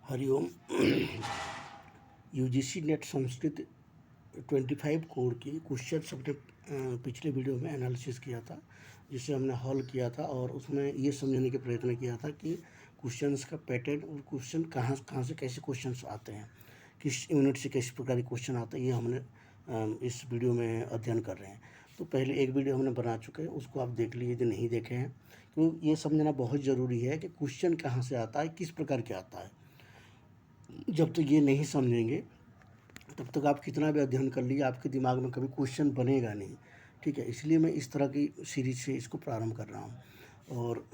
Hariom. UGC net Sanskrit 25 code की question हमने पिछले वीडियो में एनालिसिस किया था, जिसे हमने हल किया था और उसमें ये समझने के प्रयत्न किया था कि क्वेश्चंस का पैटर्न और क्वेश्चन कहाँ कहाँ से कैसे क्वेश्चंस आते हैं, किस यूनिट से किस प्रकार के क्वेश्चन आते हैं, ये हमने इस वीडियो में अध्ययन कर रहे हैं। तो पहले एक वीडियो हमने बना चुके हैं, उसको आप देख लीजिए यदि नहीं देखे हैं, क्योंकि ये समझना बहुत ज़रूरी है कि क्वेश्चन कहाँ से आता है, किस प्रकार के आता है। जब तक ये नहीं समझेंगे तब तक आप कितना भी अध्ययन कर लीजिए, आपके दिमाग में कभी क्वेश्चन बनेगा नहीं। ठीक है, इसलिए मैं इस तरह की सीरीज से इसको प्रारंभ कर रहा हूँ। और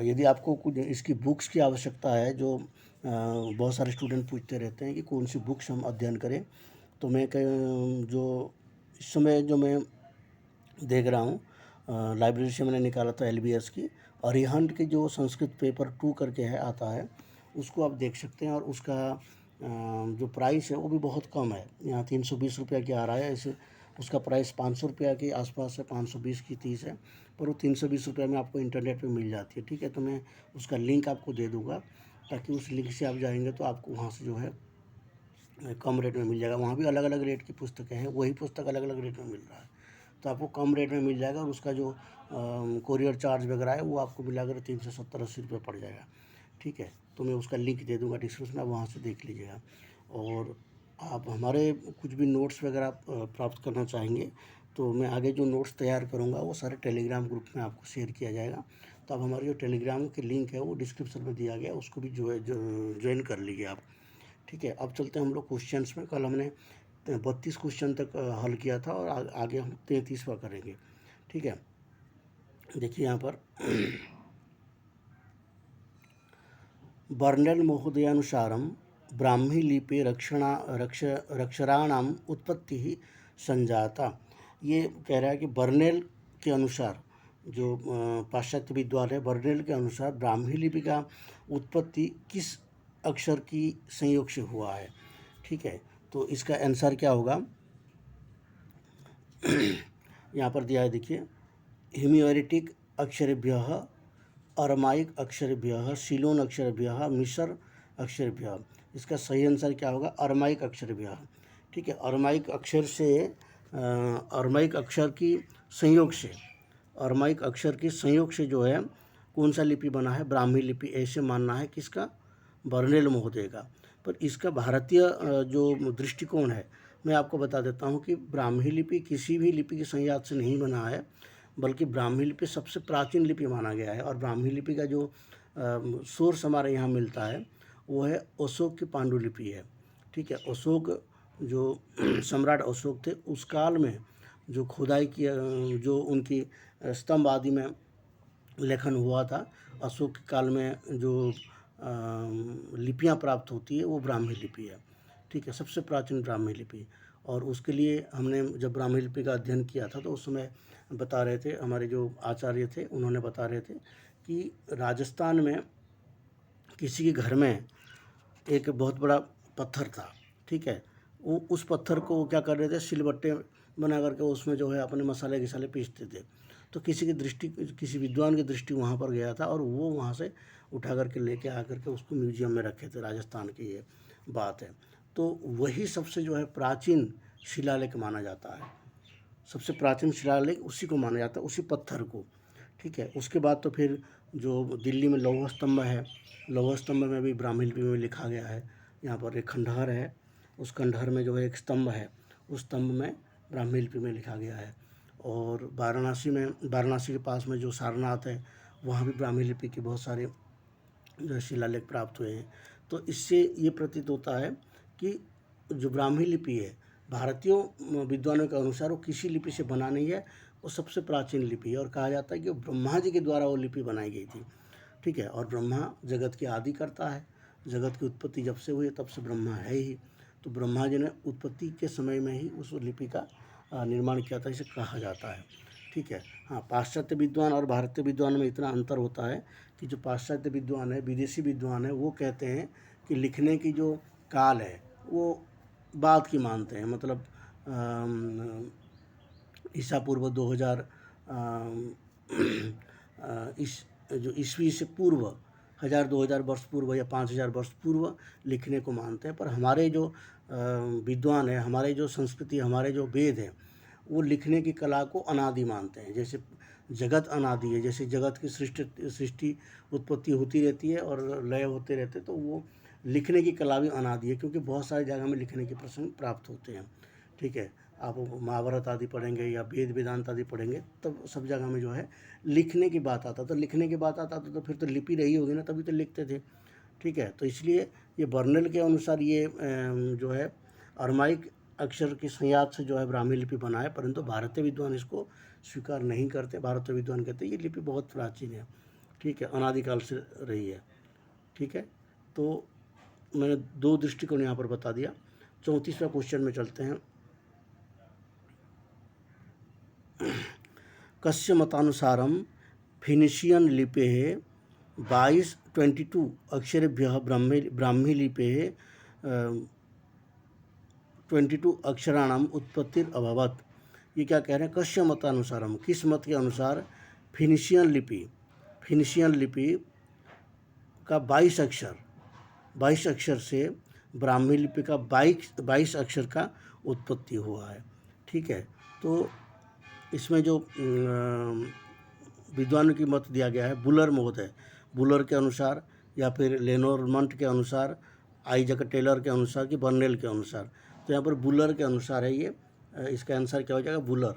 यदि आपको कुछ इसकी बुक्स की आवश्यकता है, जो बहुत सारे स्टूडेंट पूछते रहते हैं कि कौन सी बुक्स हम अध्ययन करें, तो मैं जो इस समय जो मैं देख रहा हूँ, लाइब्रेरी से मैंने निकाला था LBS की अरिहंत की जो संस्कृत पेपर 2 करके है आता है, उसको आप देख सकते हैं। और उसका जो प्राइस है वो भी बहुत कम है, यहाँ 320 रुपया की आ रहा है। ऐसे उसका प्राइस 500 रुपया के आसपास है, 520 की 30 है, पर वो 320 रुपये में आपको इंटरनेट पे मिल जाती है। ठीक है, तो मैं उसका लिंक आपको दे दूँगा, ताकि उस लिंक से आप जाएंगे तो आपको वहाँ से जो है कम रेट में मिल जाएगा। वहाँ भी अलग अलग रेट की पुस्तकें हैं, वही पुस्तक अलग अलग रेट में मिल रहा है, तो आपको कम रेट में मिल जाएगा। और उसका जो कोरियर चार्ज वगैरह है वो आपको मिलाकर 370-80 रुपये पड़ जाएगा। ठीक है, तो मैं उसका लिंक दे दूँगा डिस्क्रिप्शन में, आप वहाँ से देख लीजिएगा। और आप हमारे कुछ भी नोट्स वगैरह प्राप्त करना चाहेंगे तो मैं आगे जो नोट्स तैयार करूँगा वो सारे टेलीग्राम ग्रुप में आपको शेयर किया जाएगा। तो आप हमारे जो टेलीग्राम के लिंक है वो डिस्क्रिप्शन में दिया गया, उसको भी ज्वाइन कर लीजिए आप। ठीक है, अब चलते हैं हम लोग क्वेश्चंस में। कल हमने 32 क्वेश्चन तक हल किया था और आगे हम 33वां करेंगे। ठीक है, देखिए यहाँ पर बर्नेल महोदयानुसारम ब्राह्मी लिपि रक्षराणाम उत्पत्ति ही संजाता। ये कह रहा है कि बर्नेल के अनुसार, जो पाश्चात्य विद्वान है, बर्नेल के अनुसार ब्राह्मी लिपि का उत्पत्ति किस अक्षर की संयोग से हुआ है। ठीक है, तो इसका आंसर क्या होगा, यहाँ पर दिया है, देखिए। हिमियोरेटिक अक्षरेभ्यः, अरमाइक अक्षरेभ्यः, सीलोन अक्षरेभ्यः, मिस्र अक्षरेभ्यः। इसका सही आंसर क्या होगा, अरमाइक अक्षरेभ्यः। ठीक है, अरमाइक अक्षर से अरमाइक अक्षर की संयोग से, अरमाइक अक्षर की संयोग से जो है कौन सा लिपि बना है, ब्राह्मी लिपि, ऐसे मानना है किसका, बर्नेल महोदय का। पर इसका भारतीय जो दृष्टिकोण है, मैं आपको बता देता हूँ कि ब्राह्मी लिपि किसी भी लिपि की संयात से नहीं बना है, बल्कि ब्राह्मी लिपि सबसे प्राचीन लिपि माना गया है। और ब्राह्मी लिपि का जो सोर्स हमारे यहाँ मिलता है वो है अशोक की पांडुलिपि है। ठीक है, अशोक जो सम्राट अशोक थे, उस काल में जो खुदाई की, जो उनकी स्तंभ आदि में लेखन हुआ था, अशोक के काल में जो लिपियाँ प्राप्त होती है वो ब्राह्मी लिपि है। ठीक है, सबसे प्राचीन ब्राह्मी लिपि। और उसके लिए हमने जब ब्राह्मी लिपि का अध्ययन किया था तो उस समय बता रहे थे, हमारे जो आचार्य थे उन्होंने बता रहे थे कि राजस्थान में किसी के घर में एक बहुत बड़ा पत्थर था। ठीक है, वो उस पत्थर को क्या कर रहे थे, सिलबट्टे बना करके उसमें जो है अपने मसाले गिसाले पीसते थे। तो किसी विद्वान की दृष्टि वहाँ पर गया था और वो वहाँ से उठा करके लेके आकर के उसको म्यूजियम में रखे थे। राजस्थान की ये बात है। तो वही सबसे जो है प्राचीन शिलालेख माना जाता है, सबसे प्राचीन शिलालेख उसी को माना जाता है, उसी पत्थर को। ठीक है, उसके बाद तो फिर जो दिल्ली में लौह स्तंभ है, लौह स्तंभ में भी ब्राह्मी लिपि में लिखा गया है। यहाँ पर एक खंडहर है, उस खंडहर में जो है एक स्तंभ है, उस स्तंभ में ब्राह्मी लिपि में लिखा गया है। और वाराणसी के पास में जो सारनाथ है, वहाँ भी ब्राह्मी लिपि के बहुत सारे जो है शिलालेख प्राप्त हुए हैं। तो इससे ये प्रतीत होता है कि जो ब्राह्मी लिपि है, भारतीय विद्वानों के अनुसार वो किसी लिपि से बना नहीं है, वो सबसे प्राचीन लिपि है। और कहा जाता है कि ब्रह्मा जी के द्वारा वो लिपि बनाई गई थी। ठीक है, और ब्रह्मा जगत की आदि करता है, जगत की उत्पत्ति जब से हुई है तब से ब्रह्मा है ही। तो ब्रह्मा जी ने उत्पत्ति के समय में ही उस लिपि का निर्माण किया था, इसे कहा जाता है। ठीक है, हाँ, पाश्चात्य विद्वान और भारतीय विद्वान में इतना अंतर होता है कि जो पाश्चात्य विद्वान है, विदेशी विद्वान है, वो कहते हैं कि लिखने की जो काल है वो बाद की मानते हैं। मतलब ईसा पूर्व 2000 इस जो ईस्वी से पूर्व 1000-2000 वर्ष पूर्व या 5000 वर्ष पूर्व लिखने को मानते हैं। पर हमारे जो विद्वान है, हमारे जो संस्कृति, हमारे जो वेद हैं, वो लिखने की कला को अनादि मानते हैं। जैसे जगत अनादि है, जैसे जगत की सृष्टि उत्पत्ति होती रहती है और लय होते रहते हैं, तो वो लिखने की कला भी अनादि है, क्योंकि बहुत सारी जगह में लिखने के प्रसंग प्राप्त होते हैं। ठीक है, आप महाभारत आदि पढ़ेंगे या वेद वेदांत आदि पढ़ेंगे, तब सब जगह में जो है लिखने की बात आता। तो लिखने की बात आता तो फिर तो लिपि रही होगी ना, तभी तो लिखते थे। ठीक है, तो इसलिए ये बर्नल के अनुसार ये जो है अरमाइक अक्षर की संयात से जो है ब्राह्मी लिपि बना है, परंतु भारतीय विद्वान इसको स्वीकार नहीं करते। भारतीय विद्वान कहते हैं ये लिपि बहुत प्राचीन है। ठीक है, अनादिकाल से रही है। ठीक है, तो मैंने 2 दृष्टिकोण यहाँ पर बता दिया। 34वां क्वेश्चन में चलते हैं। कस्य मतानुसारम फिनिशियन लिपे 22 अक्षरेभ्यः ब्राह्मी लिपे 22 अक्षराणाम उत्पत्तिर अभवत। ये क्या कह रहे हैं? कस्य मतानुसारम, किस मत के अनुसार फिनिशियन लिपि का 22 अक्षर से ब्राह्मी लिपि का 22 अक्षर का उत्पत्ति हुआ है। ठीक है, तो इसमें जो विद्वानों की मत दिया गया है, बुलर महोदय, बुलर के अनुसार या फिर लेनोर्मंट के अनुसार, आइजक टेलर के अनुसार कि बर्नेल के अनुसार, तो यहाँ पर बुलर के अनुसार है ये। इसका आंसर क्या हो जाएगा? बुलर,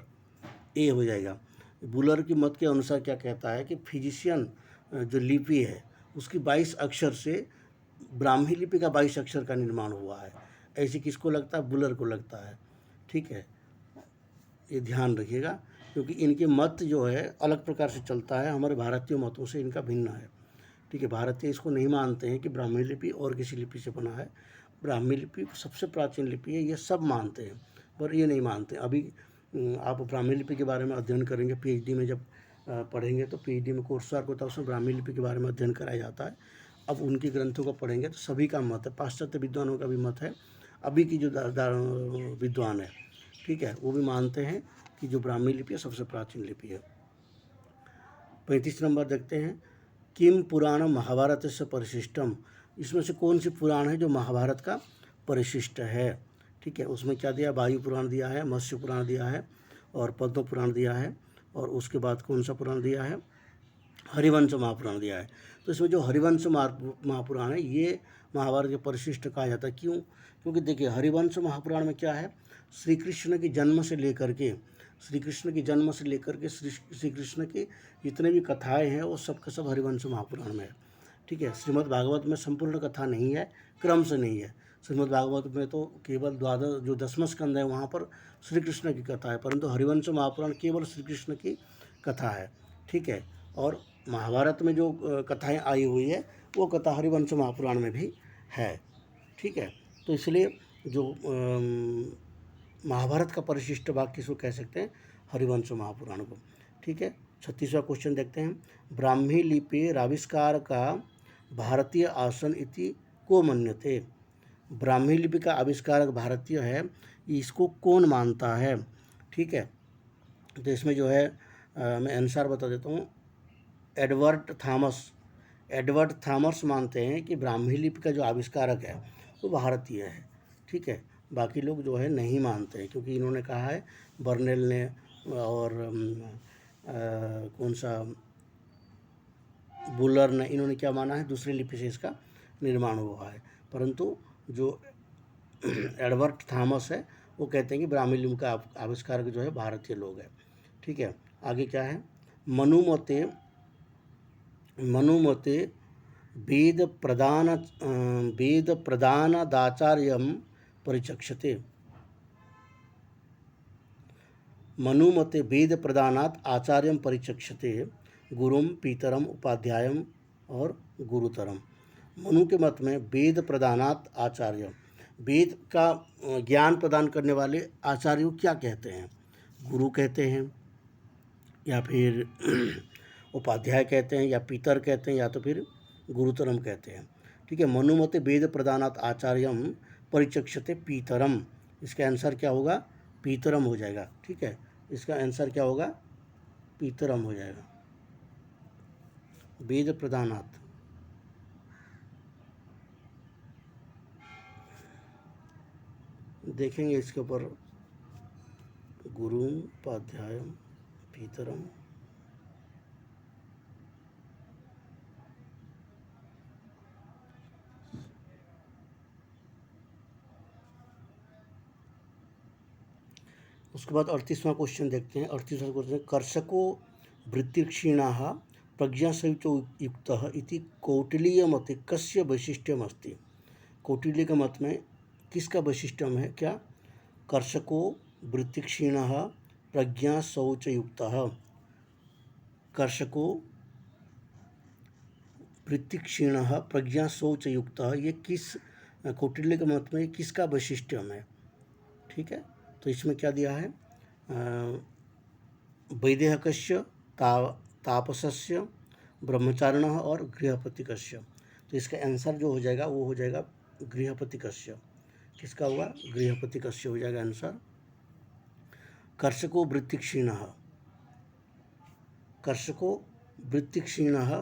ए हो जाएगा। बुलर की मत के अनुसार क्या कहता है कि फिजिशियन जो लिपि है उसकी 22 अक्षर से ब्राह्मी लिपि का 22 अक्षर का निर्माण हुआ है। ऐसे किसको लगता है? बुलर को लगता है। ठीक है, ये ध्यान रखिएगा, क्योंकि इनके मत जो है अलग प्रकार से चलता है, हमारे भारतीय मतों से इनका भिन्न है। ठीक है, भारतीय इसको नहीं मानते हैं कि ब्राह्मी लिपि और किसी लिपि से बना है। ब्राह्मी लिपि सबसे प्राचीन लिपि है, ये सब मानते हैं, पर ये नहीं मानते। अभी आप ब्राह्मी लिपि के बारे में अध्ययन करेंगे, पीएचडी में जब पढ़ेंगे, तो पीएचडी में कोर्स वर्क होता है, उसमें ब्राह्मी लिपि के बारे में अध्ययन कराया जाता है। अब उनकी ग्रंथों को पढ़ेंगे तो सभी का मत है, पाश्चात्य विद्वानों का भी मत है, अभी की जो विद्वान है, ठीक है, वो भी मानते हैं कि जो ब्राह्मी लिपि है सबसे प्राचीन लिपि है। 35 नंबर देखते हैं। किम पुराण महाभारत से परिशिष्टम, इसमें से कौन सी पुराण है जो महाभारत का परिशिष्ट है? ठीक है, उसमें क्या दिया? वायु पुराण दिया है, मत्स्य पुराण दिया है और पद्म पुराण दिया है, और उसके बाद कौन सा पुराण दिया है? हरिवंश महापुराण दिया है। तो इसमें जो हरिवंश महापुराण है ये महाभारत के परिशिष्ट कहा जाता है। क्यों? क्योंकि देखिए, हरिवंश महापुराण में क्या है? श्री कृष्ण के जन्म से लेकर के श्री कृष्ण की जितने भी कथाएं हैं वो सब का सब हरिवंश महापुराण में है। ठीक है, श्रीमद् भागवत में संपूर्ण कथा नहीं है, क्रम से नहीं है। श्रीमद् भागवत में तो केवल 12 जो 10वां स्कंद है वहाँ पर श्री कृष्ण की कथा है, परंतु हरिवंश महापुराण केवल श्री कृष्ण की कथा है। ठीक है, और महाभारत में जो कथाएं आई हुई है वो कथा हरिवंश महापुराण में भी है। ठीक है, तो इसलिए जो महाभारत का परिशिष्ट भाग किसको कह सकते हैं? हरिवंश महापुराण को। ठीक है, 36वां क्वेश्चन देखते हैं। ब्राह्मी लिपि आविष्कार का भारतीय आसन इति को मन्यते। ब्राह्मी लिपि का आविष्कारक भारतीय है, इसको कौन मानता है? ठीक है, तो इसमें जो है मैं आंसर बता देता हूँ। एडवर्ड थॉमस मानते हैं कि ब्राह्मी लिपि का जो आविष्कारक है वो भारतीय है। ठीक है, बाकी लोग जो है नहीं मानते हैं, क्योंकि इन्होंने कहा है बर्नेल ने और कौन सा बुलर ने, इन्होंने क्या माना है? दूसरी लिपि से इसका निर्माण हुआ है। परंतु जो एडवर्ड थॉमस है वो कहते हैं कि ब्राह्मी लिपि का आविष्कारक जो है भारतीय लोग हैं। ठीक है, आगे क्या है? मनुमते वेद प्रदानादाचार्यं परिचक्षते। मनुमते वेद प्रदानात् आचार्यं परिचक्षते गुरुम पीतरम उपाध्यायम और गुरुतरम। मनु के मत में वेद प्रदानात् आचार्य, वेद का ज्ञान प्रदान करने वाले आचार्य को क्या कहते हैं? गुरु कहते हैं, या फिर उपाध्याय कहते हैं, या पीतर कहते हैं, या तो फिर गुरुतरम कहते हैं। ठीक है, मनुमते वेद प्रदानात् आचार्यम परिचक्षते पीतरम, इसका आंसर क्या होगा? पीतरम हो जाएगा। ठीक है, इसका आंसर क्या होगा? पीतरम हो जाएगा। वेद प्रदानात्, देखेंगे इसके ऊपर गुरुं उपाध्यायं पितरम्। उसके बाद 38वां क्वेश्चन देखते हैं। 38वां क्वेश्चन, कर्षको वृत्तिक्षीणाः प्रज्ञासहितयुक्तः इति कौटिल्यमते कस्य वैशिष्ट्यमस्ति। कौटिल्य के मत में किसका वैशिष्ट्यम है क्या? कर्षको वृत्तिक्षीणः प्रज्ञाशौचयुक्तः। कर्षको वृत्तिक्षीणः प्रज्ञाशौचयुक्तः, ये किस कौटिल्य के मत में किसका वैशिष्ट्यम है? ठीक है, तो इसमें क्या दिया है? वैदेहकस्य, तापसस्य, ब्रह्मचारिणः और गृहपतिकस्य। तो इसका आंसर जो हो जाएगा वो हो जाएगा गृहपतिकस्य। किसका हुआ? गृहपतिकस्य हो जाएगा आंसर। कर्षको वृत्तिक्षीणः, कर्षको वृत्तिक्षीणः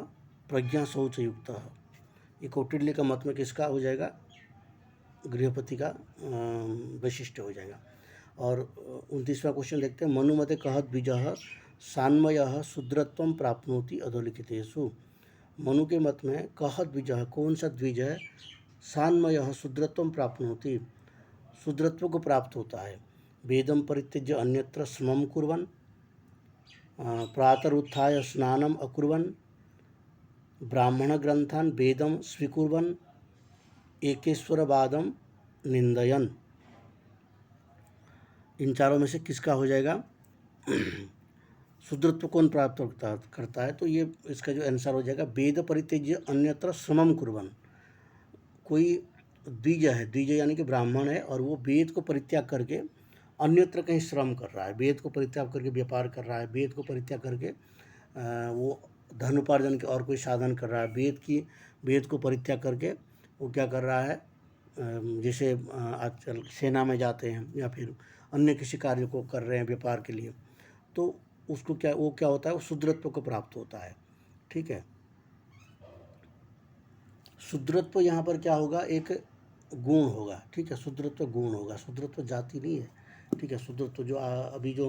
प्रज्ञाशौचयुक्तः, ये कौटिल्य का मत में किसका हो जाएगा? गृहपति का वैशिष्ट हो जाएगा। और 29वां क्वेश्चन देखते हैं। मनुमते कह द्विजः सान्मयः शूद्रत्वं प्राप्नोति अधोलिखितेषु। मनु के मत में कह द्विजः, कौन सा द्विज है? सान्मयः शूद्रत्वं प्राप्नोति, शूद्रत्व को प्राप्त होता है। वेदं परित्यज्य अन्यत्र श्रमं कुर्वन्, प्रातरुत्थाय स्नानम अकुर्वन्, ब्राह्मण ग्रंथान वेदम स्वीकुर्वन्, एकेश्वरवादम निंदयन। इन चारों में से किसका हो जाएगा? शूद्रत्व कौन प्राप्त करता है? तो ये इसका जो आंसर हो जाएगा वेद परित्यज्य अन्यत्र श्रमं कुर्वन्। कोई द्विज है, द्विज यानी कि ब्राह्मण है, और वो वेद को परित्याग करके अन्यत्र कहीं श्रम कर रहा है, वेद को परित्याग करके व्यापार कर रहा है, वेद को परित्याग करके वो धन उपार्जन के और कोई साधन कर रहा है, वेद को परित्याग करके वो क्या कर रहा है? जैसे आजकल सेना में जाते हैं या फिर अन्य किसी कार्य को कर रहे हैं व्यापार के लिए, तो उसको क्या होता है? वो शूद्रत्व को प्राप्त होता है। ठीक है, शूद्रत्व यहाँ पर क्या होगा? एक गुण होगा। ठीक है, शूद्रत्व गुण होगा, शूद्रत्व जाति नहीं है। ठीक है, शूद्रत्व जो अभी जो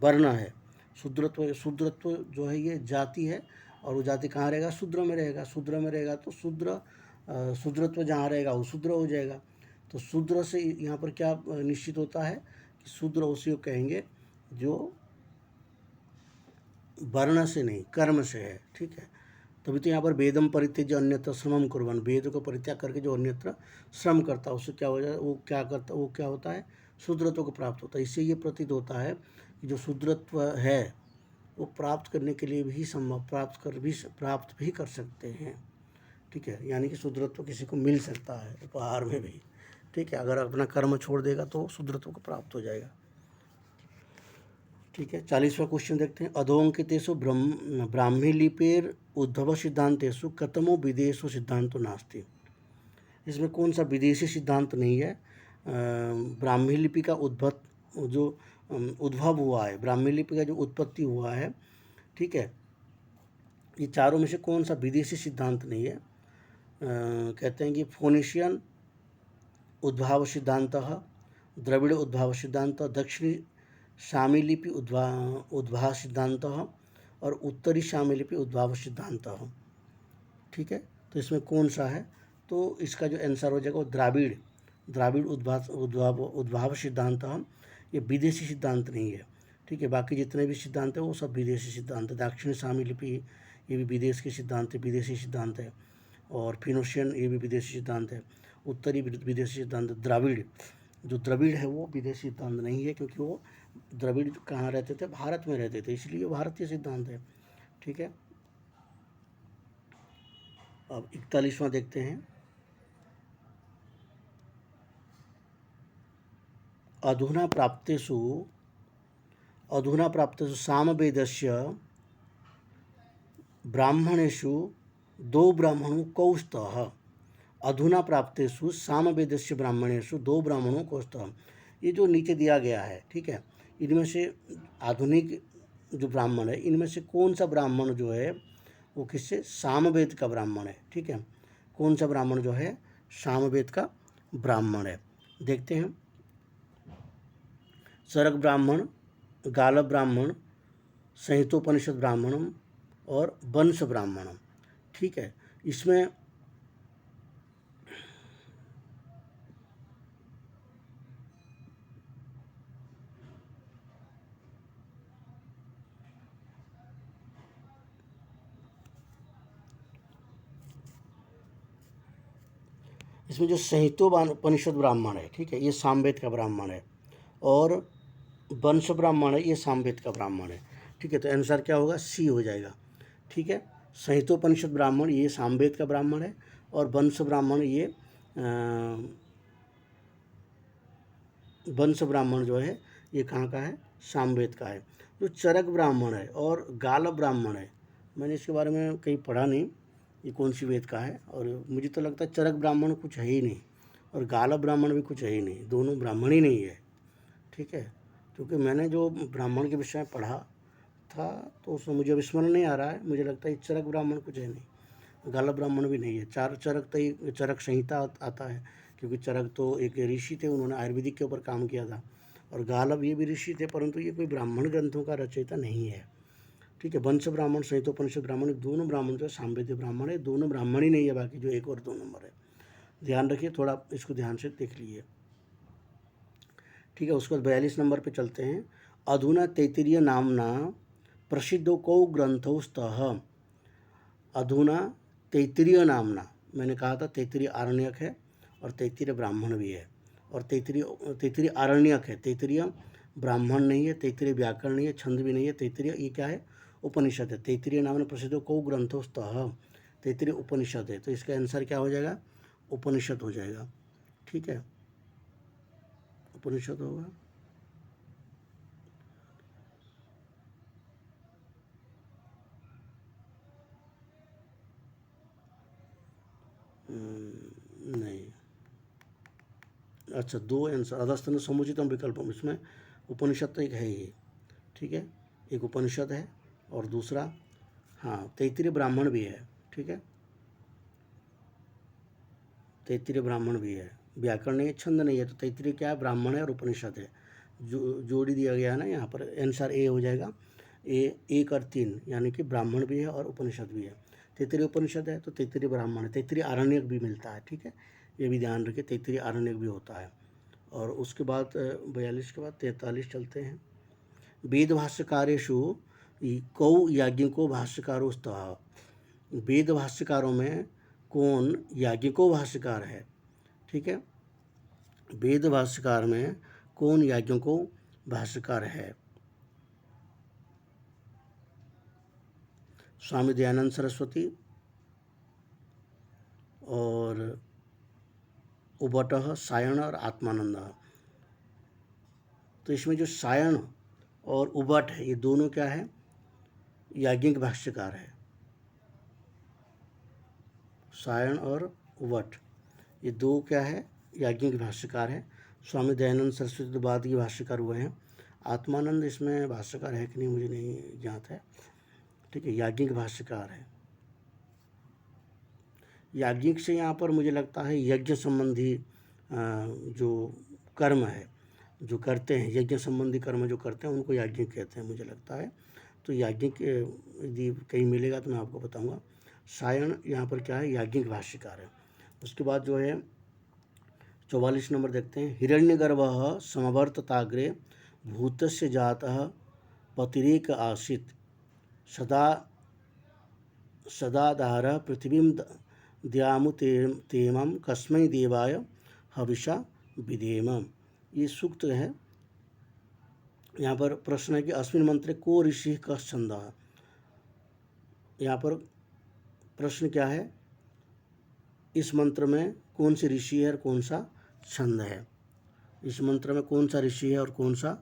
वर्ण है, शूद्रत्व जो है ये जाति है, और वो जाति कहाँ रहेगा? शूद्र में रहेगा। शूद्र में रहेगा तो शूद्रत्व जहाँ रहेगा वो शूद्र हो जाएगा। तो शूद्र से यहाँ पर क्या निश्चित होता है कि शूद्र उसी को कहेंगे जो वर्ण से नहीं कर्म से है। ठीक है, तभी तो यहाँ पर वेदम परित्यज्य अन्यत्र श्रमं कुर्वन्, वेद को परित्याग करके जो अन्यत्र श्रम करता है उससे क्या हो जाए? वो क्या होता है? शूद्रत्व को प्राप्त होता है। इससे ये प्रतीत होता है कि जो शूद्रत्व है वो प्राप्त करने के लिए भी प्राप्त भी कर सकते हैं। ठीक है, यानी कि शूद्रत्व किसी को मिल सकता है उपहार में भी। ठीक है, अगर अपना कर्म छोड़ देगा तो शूद्रत्व को प्राप्त हो जाएगा। ठीक है, 40वां क्वेश्चन देखते हैं। अधोंकितेषु ब्राह्मी लिपेर उद्भव सिद्धांतेषु कतमो विदेशो सिद्धांतो नास्ति। इसमें कौन सा विदेशी सिद्धांत नहीं है? ब्राह्मी लिपि का उद्भव हुआ है, ब्राह्मी लिपि का जो उत्पत्ति हुआ है, ठीक है, ये चारों में से कौन सा विदेशी सिद्धांत नहीं है? कहते हैं कि फोनिशियन उद्भाव सिद्धांत, द्रविड़ उद्भाव सिद्धांत, दक्षिणी सामी लिपि उद्भाव सिद्धांत और उत्तरी सामी लिपि उद्भाव सिद्धांत। ठीक है, तो इसमें कौन सा है? तो इसका जो आंसर हो जाएगा वो द्राविड़ उद्भाव सिद्धांत, ये विदेशी सिद्धांत नहीं है। ठीक है, बाकी जितने भी सिद्धांत हैं वो सब विदेशी सिद्धांत है। दक्षिणी सामी लिपि ये भी विदेश के सिद्धांत है, विदेशी सिद्धांत है, और फिनोशियन ये भी विदेशी सिद्धांत है, उत्तरी विदेशी सिद्धांत। द्रविड़ है वो विदेशी सिद्धांत नहीं है, क्योंकि वो द्रविड़ कहाँ रहते थे? भारत में रहते थे, इसलिए भारतीय सिद्धांत है। ठीक है, अब 41वां देखते हैं। अधुना प्राप्तेषु सामवेदस्य ब्राह्मणेषु दो ब्राह्मणों कौ स्तः। अधुना प्राप्तेषु सामवेदस्य ब्राह्मणेषु दो ब्राह्मणों कौ स्तः। ये जो नीचे दिया गया है, ठीक है, इनमें से आधुनिक जो ब्राह्मण है, इनमें से कौन सा ब्राह्मण जो है वो किससे? सामवेद का ब्राह्मण है। ठीक है, कौन सा ब्राह्मण जो है सामवेद का ब्राह्मण है? देखते हैं। चरक ब्राह्मण, गालव ब्राह्मण, संहितोपनिषद ब्राह्मणम और वंश ब्राह्मणम। ठीक है, इसमें इसमें जो संहितोपनिषद ब्राह्मण है, ठीक है, ये सामवेद का ब्राह्मण है, और वंश ब्राह्मण है, ये सामवेद का ब्राह्मण है। ठीक है, तो आंसर क्या होगा? सी हो जाएगा। ठीक है, संहितोपनिषद ब्राह्मण ये सामवेद का ब्राह्मण है, और वंश ब्राह्मण ये वंश ब्राह्मण जो है ये कहाँ का है? सामवेद का है। जो चरक ब्राह्मण है और गालव ब्राह्मण है, मैंने इसके बारे में कहीं पढ़ा नहीं ये कौन सी वेद का है, और मुझे तो लगता है चरक ब्राह्मण कुछ है ही नहीं और गालव ब्राह्मण भी कुछ है ही नहीं, दोनों ब्राह्मण ही नहीं है। ठीक है, क्योंकि मैंने जो ब्राह्मण के विषय में पढ़ा था तो उसमें मुझे विस्मरण नहीं आ रहा है, मुझे लगता है चरक ब्राह्मण कुछ है नहीं, गालव ब्राह्मण भी नहीं है। चार चरक तो ही चरक संहिता आता है, क्योंकि चरक तो एक ऋषि थे, उन्होंने आयुर्वेदिक के ऊपर काम किया था, और गालव ये भी ऋषि थे, परंतु ये कोई ब्राह्मण ग्रंथों का रचयिता नहीं है। ठीक है, वंश ब्राह्मण, संहितोपनिषद ब्राह्मण, दोनों ब्राह्मण जो सामवेद ब्राह्मण है, दोनों ब्राह्मण ही नहीं है, बाकी जो 1 और 2 नंबर है। ध्यान रखिए, थोड़ा इसको ध्यान से देख लीजिए। ठीक है, उसके बाद 42 नंबर पे चलते हैं। अधुना तैत्तिरीय नामना प्रसिद्धो कौ ग्रंथौ स्तः। अधुना तैत्तिरीय नामना, मैंने कहा था तैत्तिरीय आरण्यक है और तैत्तिरीय ब्राह्मण भी है, और तैत्तिरीय आरण्यक है, तैत्तिरीय ब्राह्मण नहीं है, तैत्तिरीय व्याकरण नहीं है, छंद भी नहीं है, तैत्तिरीय ये क्या है? उपनिषद है। तैत्तिरीय नामना प्रसिद्धो कौ ग्रंथौ स्तः, तैत्तिरीय उपनिषद है, तो इसका आंसर क्या हो जाएगा? उपनिषद हो जाएगा। ठीक है, उपनिषद होगा। नहीं, अच्छा, 2 आंसर। अधस्तन समुचितम विकल्पम, इसमें उपनिषद तो एक है ही। ठीक है, एक उपनिषद है और दूसरा, हाँ, तैत्तिरीय ब्राह्मण भी है। ठीक है, तैत्तिरीय ब्राह्मण भी है, व्याकरण नहीं है, छंद नहीं है, तो तैत्तिरीय क्या है? ब्राह्मण है और उपनिषद है। जोड़ी दिया गया है ना यहाँ पर, आंसर ए हो जाएगा। ए 1 और 3, यानी कि ब्राह्मण भी है और उपनिषद भी है। तैत्तिरीय उपनिषद है तो तैत्तिरीय ब्राह्मण है। तैत्तिरीय आरण्यक भी मिलता है। ठीक है, ये भी ध्यान रखिए, तैत्तिरीय आरण्यक भी होता है। और उसके बाद 42 के बाद 43 चलते हैं। वेद भाष्यकारेषु कौ याज्ञिको भाष्यकारो स्तः। वेद भाष्यकारों में कौन याज्ञिको भाष्यकार है? ठीक है, वेद भाष्यकार में कौन याज्ञिको भाष्यकार है? स्वामी दयानंद सरस्वती और उबटः, सायण और आत्मानंद। तो इसमें जो सायण और उबट है, ये दोनों क्या है? याज्ञिक भाष्यकार है। सायण और उबट ये 2 क्या है? याज्ञिक भाष्यकार है। स्वामी दयानंद सरस्वती तो बाद के भाष्यकार हुए हैं। आत्मानंद इसमें भाष्यकार है कि नहीं मुझे नहीं ज्ञात है। ठीक है, याज्ञिक भाष्यकार है। याज्ञिक से यहाँ पर मुझे लगता है यज्ञ संबंधी जो कर्म है, जो करते हैं, यज्ञ संबंधी कर्म जो करते हैं उनको याज्ञिक कहते हैं, मुझे लगता है। तो याज्ञिक यदि कहीं मिलेगा तो मैं आपको बताऊंगा। सायण यहाँ पर क्या है? याज्ञिक भाष्यकार है। उसके बाद जो है 44 नंबर देखते हैं। हिरण्यगर्भः समवर्तताग्रे भूतस्य जातः पतिरेक आसीत् सदा सदाधारः पृथिवीं द्यामुतेमं कस्मै देवाय हविषा विधेम। ये सूक्त है। यहाँ पर प्रश्न है कि अस्मिन् मंत्रे को ऋषि कः छन्दः। यहाँ पर प्रश्न क्या है? इस मंत्र में कौन सी ऋषि है और कौन सा छंद है? इस मंत्र में कौन सा ऋषि है और कौन सा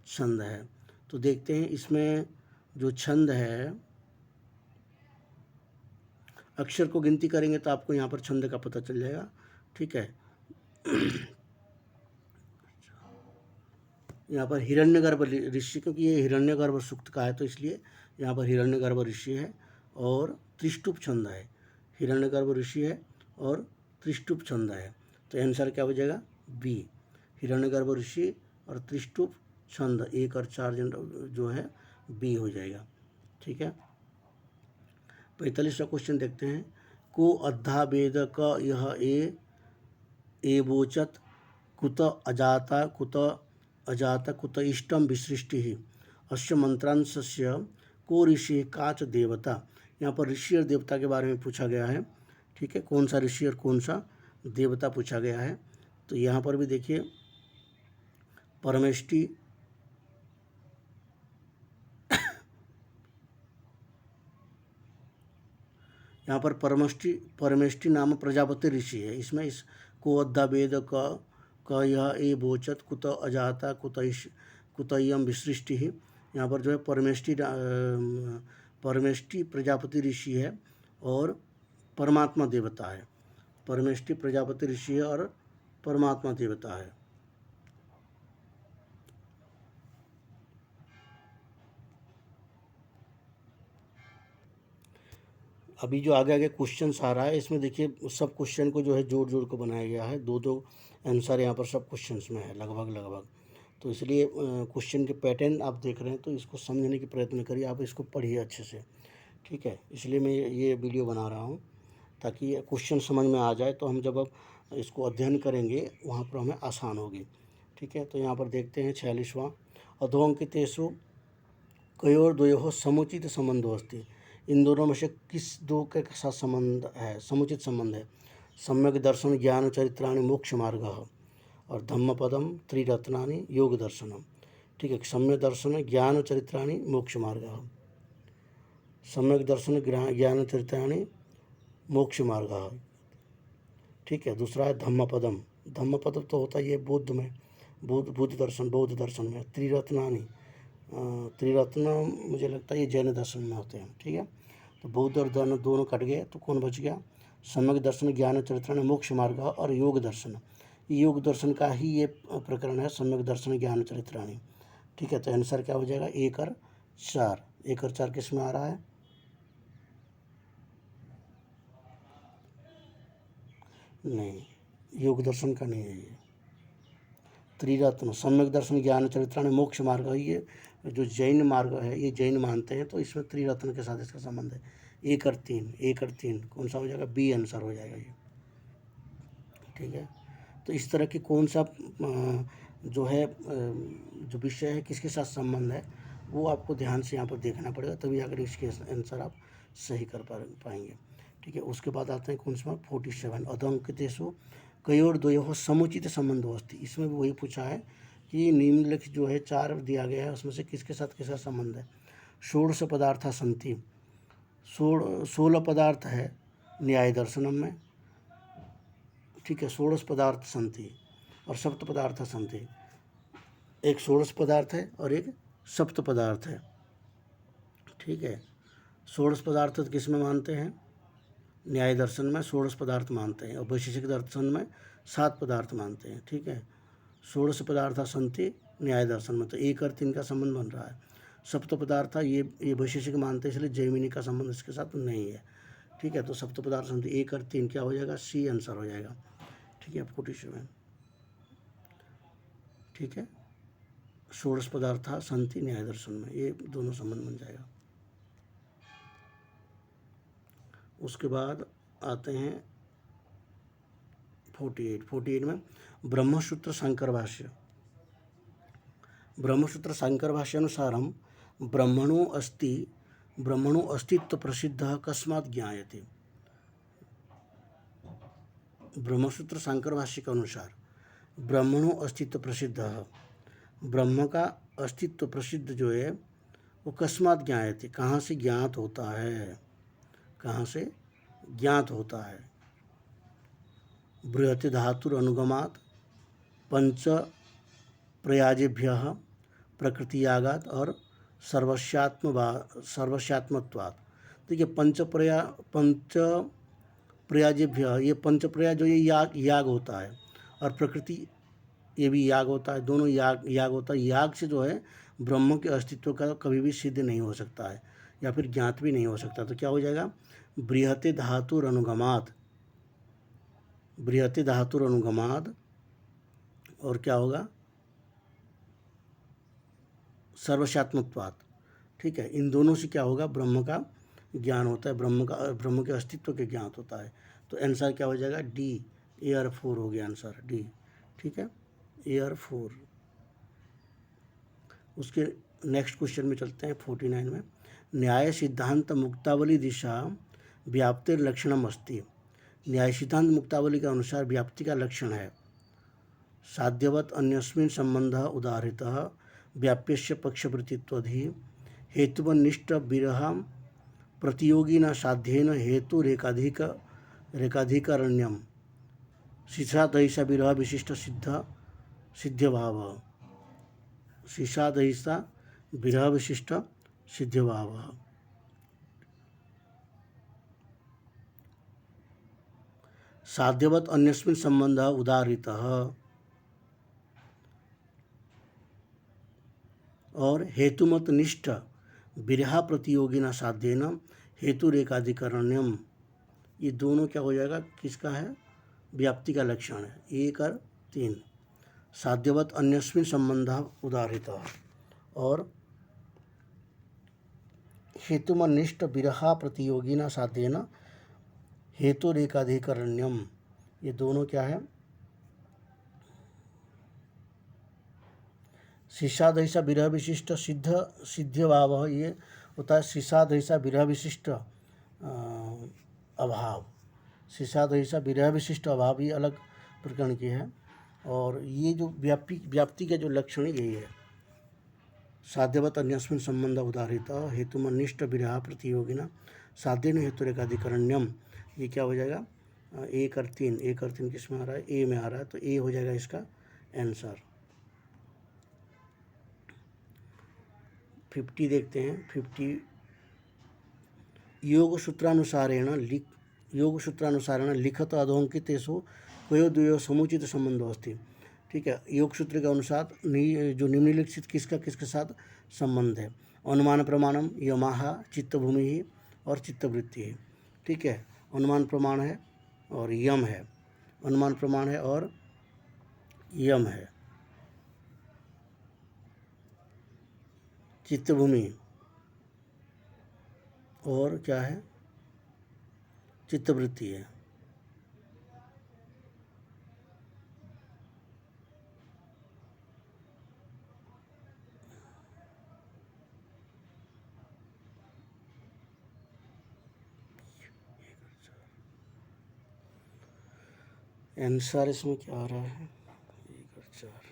छंद है? तो देखते हैं, इसमें जो छंद है, अक्षर को गिनती करेंगे तो आपको यहाँ पर छंद का पता चल जाएगा। ठीक है, यहाँ पर हिरण्यगर्भ ऋषि, क्योंकि ये हिरण्यगर्भ सूक्त का है तो इसलिए यहाँ पर हिरण्यगर्भ ऋषि है और त्रिष्टुप छंद है। हिरण्यगर्भ ऋषि है और त्रिष्टुप छंद है, तो आंसर क्या हो जाएगा? बी, हिरण्यगर्भ ऋषि और त्रिष्टुप छंद, 1 और 4 जो है बी हो जाएगा। ठीक है, 45वां क्वेश्चन देखते हैं। को अद्धा वेद क यह एवोचत कुत अजाता कुत इष्टम विसृष्टि अस्य मंत्रांशस्य को ऋषि काच देवता। यहाँ पर ऋषि और देवता के बारे में पूछा गया है। ठीक है, कौन सा ऋषि और कौन सा देवता पूछा गया है। तो यहाँ पर भी देखिए परमेष्टि, यहाँ पर परमेष्टि नाम प्रजापति ऋषि है। इसमें इस को अद्धा वेद क यह ए बोचत कुत अजाता कुतयम विसृष्टि ही, यहाँ पर जो है परमेष्टि प्रजापति ऋषि है और परमात्मा देवता है। परमेष्टि प्रजापति ऋषि है और परमात्मा देवता है। अभी जो आगे आगे क्वेश्चंस आ रहा है इसमें देखिए सब क्वेश्चन को जो है जोड़ जोड़ कर बनाया गया है। दो दो आंसर यहाँ पर सब क्वेश्चंस में है लगभग। तो इसलिए क्वेश्चन के पैटर्न आप देख रहे हैं, तो इसको समझने की प्रयत्न करिए, आप इसको पढ़िए अच्छे से। ठीक है, इसलिए मैं ये वीडियो बना रहा हूँ ताकि क्वेश्चन समझ में आ जाए, तो हम जब अब इसको अध्ययन करेंगे वहाँ पर हमें आसान होगी। ठीक है, तो यहाँ पर देखते हैं 46वां। अधोंकितेषु कयोर्द्वयोः समुचित संबंधो अस्ति। इन दोनों में से किस दो के साथ संबंध है, समुचित संबंध है। सम्यक दर्शन ज्ञान चरित्राणि मोक्ष मार्ग और धम्मपदम त्रिरत्नानि योग दर्शनम। ठीक है, सम्यक दर्शन ज्ञान चरित्राणि मोक्ष मार्ग, सम्यक दर्शन ज्ञान चरित्राणि मोक्ष मार्ग। ठीक है, दूसरा है धम्मपदम। धम्मपदम तो होता है ये बौद्ध में, बौद्ध दर्शन में। त्रिरत्न मुझे लगता है ये जैन दर्शन में होते हैं। ठीक है, तो बौद्ध और दोनों कट गए, तो कौन बच गया। सम्यक दर्शन ज्ञान चरित्राणि मोक्ष मार्ग और योग दर्शन। योग दर्शन का ही ये प्रकरण है, सम्यक दर्शन ज्ञान चरित्राणि। ठीक है, तो आंसर क्या हो जाएगा 1 और 4। 1 और 4 किस में आ रहा है, नहीं योग दर्शन का नहीं है ये। त्रिरत्न सम्यक दर्शन ज्ञान चरित्राणि मोक्ष मार्ग, ये जो जैन मार्ग है ये जैन मानते हैं, तो इसमें त्रिरत्न के साथ इसका संबंध है। 1 और 3 कौन सा हो जाएगा, बी आंसर हो जाएगा ये। ठीक है, तो इस तरह की कौन सा जो है जो विषय है किसके साथ संबंध है वो आपको ध्यान से यहाँ पर देखना पड़ेगा, तभी अगर इसके आंसर आप सही कर पाएंगे। ठीक है, उसके बाद आते हैं कौन सा 47। अधोंकितेषु कयोर्द्वयोः समुचित संबंधो अस्ति। इसमें भी वही पूछा है कि निम्नलिखित जो है 4 दिया गया है, उसमें से किसके साथ किसका संबंध है। षोडश पदार्था सन्ति, 16 पदार्थ है न्याय दर्शनम में। ठीक है, षोडश पदार्थ सन्ति और सप्त पदार्थ सन्ति। एक षोडश पदार्थ है और एक सप्त पदार्थ है। ठीक है, षोडश पदार्थ किस में मानते हैं, न्याय दर्शन में षोडश पदार्थ मानते हैं, और वैशेषिक दर्शन में 7 पदार्थ मानते हैं। ठीक है, षोडश पदार्थ सन्ति न्याय दर्शन में, तो 1 और 3 का संबंध बन रहा है। सप्त पदार्थ ये वैशेषिक मानते हैं, इसलिए जैमिनी का संबंध इसके साथ नहीं है। ठीक है, तो सप्त पदार्थ सन्ति 1 और 3 क्या हो जाएगा, सी आंसर हो जाएगा। ठीक है, 47। ठीक है, षोडश पदार्थ सन्ति न्याय दर्शन में, ये दोनों संबंध बन जाएगा। उसके बाद आते हैं 48 में ब्रह्मसूत्र शंकर भाष्य। ब्रह्मसूत्र शंकर भाष्यानुसारम ब्रह्मणो अस्तित्व प्रसिद्ध कस्मात् ज्ञायते। ब्रह्मसूत्र शंकर भाष्य के अनुसार ब्रह्मणो अस्तित्व प्रसिद्ध, ब्रह्म का अस्तित्व प्रसिद्ध जो है वो कस्मात् ज्ञायते, कहाँ से ज्ञात होता है, कहाँ से ज्ञात होता है। बृहति धातुर अनुगमात पंच प्रयाजेभ्यः प्रकृतियागात और सर्वस्यात्मत्वात्। देखिए पंच प्रयाजेभ्य, ये पंच प्रया जो ये याग होता है, और प्रकृति ये भी याग होता है, दोनों याग होता है। याग से जो है ब्रह्म के अस्तित्व का कभी भी सिद्ध नहीं हो सकता है, या फिर ज्ञात भी नहीं हो सकता। तो क्या हो जाएगा, बृहते धातुर अनुगमात, बृहते धातुर अनुगमात, और क्या होगा, सर्वस्यात्मत्वात्, ठीक है। इन दोनों से क्या होगा, ब्रह्म का ज्ञान होता है, ब्रह्म के अस्तित्व के ज्ञान होता है। तो आंसर क्या हो जाएगा, डी, एयर 4 हो गया आंसर डी, ठीक है, एयर 4। उसके नेक्स्ट क्वेश्चन में चलते हैं 49 में। न्याय सिद्धांत मुक्तावली दिशा व्याप्तिर्लक्षणम अस्ति। न्याय सिद्धांत मुक्तावली के अनुसार व्याप्ति का लक्षण है साध्यवत अन्यस्मिन् संबंधः उदाहृतः व्याप्यस्य पक्षवृत्तित्वधि हेतुवन्निष्ठ विरह प्रतियोगिना साध्येन हेतु रेकाधिकरण्यम शिशादहिसा विरह विशिष्ट सिद्ध्यभाव, शिशादहिसा विरह विशिष्ट सिद्ध्यभाव। साध्यवत अन्यस्मिन् संबंधः उदाहृतः और हेतुमत निष्ठ विरह प्रतियोगिना साध्येन हेतु रेकाधिकरण्यम, ये दोनों क्या हो जाएगा, किसका है, व्याप्ति का लक्षण है। 1 और 3 साध्यवत अन्यस्मिन् संबंधः उदाहृतः और हेतुमनिष्ठ विरह प्रतियोगिना साध्येन हेतु रेकाधिकरण्यम, ये दोनों क्या है, शिशादहिसा विरह विशिष्ट सिद्ध्यभाव, ये होता है शिशादहिसा विरह विशिष्ट अभाव। शिशादहिसा विरह विशिष्ट अभाव ये अलग प्रकरण की है, और ये जो व्याप्ति का जो लक्षण है यही है। साध्यवत अन्यस्मिन् संबंध उदाहृत हेतुमनिष्ठ विरह प्रतियोगिना साध्येन हेतु रेकाधिकरण्यम, ये क्या हो जाएगा, 1 और 3। 1 और 3 किस में आ रहा है, ए में आ रहा है, तो ए हो जाएगा इसका आंसर। 50 देखते हैं। 50 योगसूत्रानुसारेण लिखत अधोंकितेषु कयोर्द्वयोः समुचित संबंधो अस्ति, ठीक है। योग सूत्र के अनुसार जो निम्नलिखित किसके साथ संबंध है, अनुमान प्रमाणम यमाहा चित्तभूमि और चित्तवृत्ति, ठीक है। अनुमान प्रमाण है और यम है, अनुमान प्रमाण है और यम है, चित्तभूमि और क्या है, चित्तवृत्ति है। आंसर इसमें क्या आ रहा है, 1 और 4।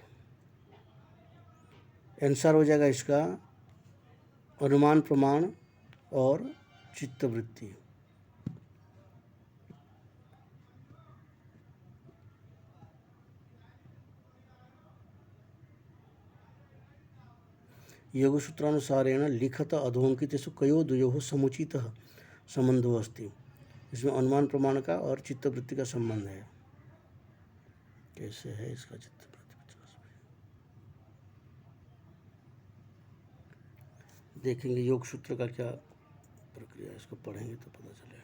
आंसर हो जाएगा इसका अनुमान प्रमाण और चित्तवृत्ति। योगसूत्रानुसारेण लिखत अधोंकितेषु कयोर्द्वयोः समुचितः संबंधो अस्ति, इसमें अनुमान प्रमाण का और चित्तवृत्ति का संबंध है। कैसे है इसका चित्तवृत्ति, देखेंगे योग सूत्र का क्या प्रक्रिया है, इसको पढ़ेंगे तो पता चलेगा।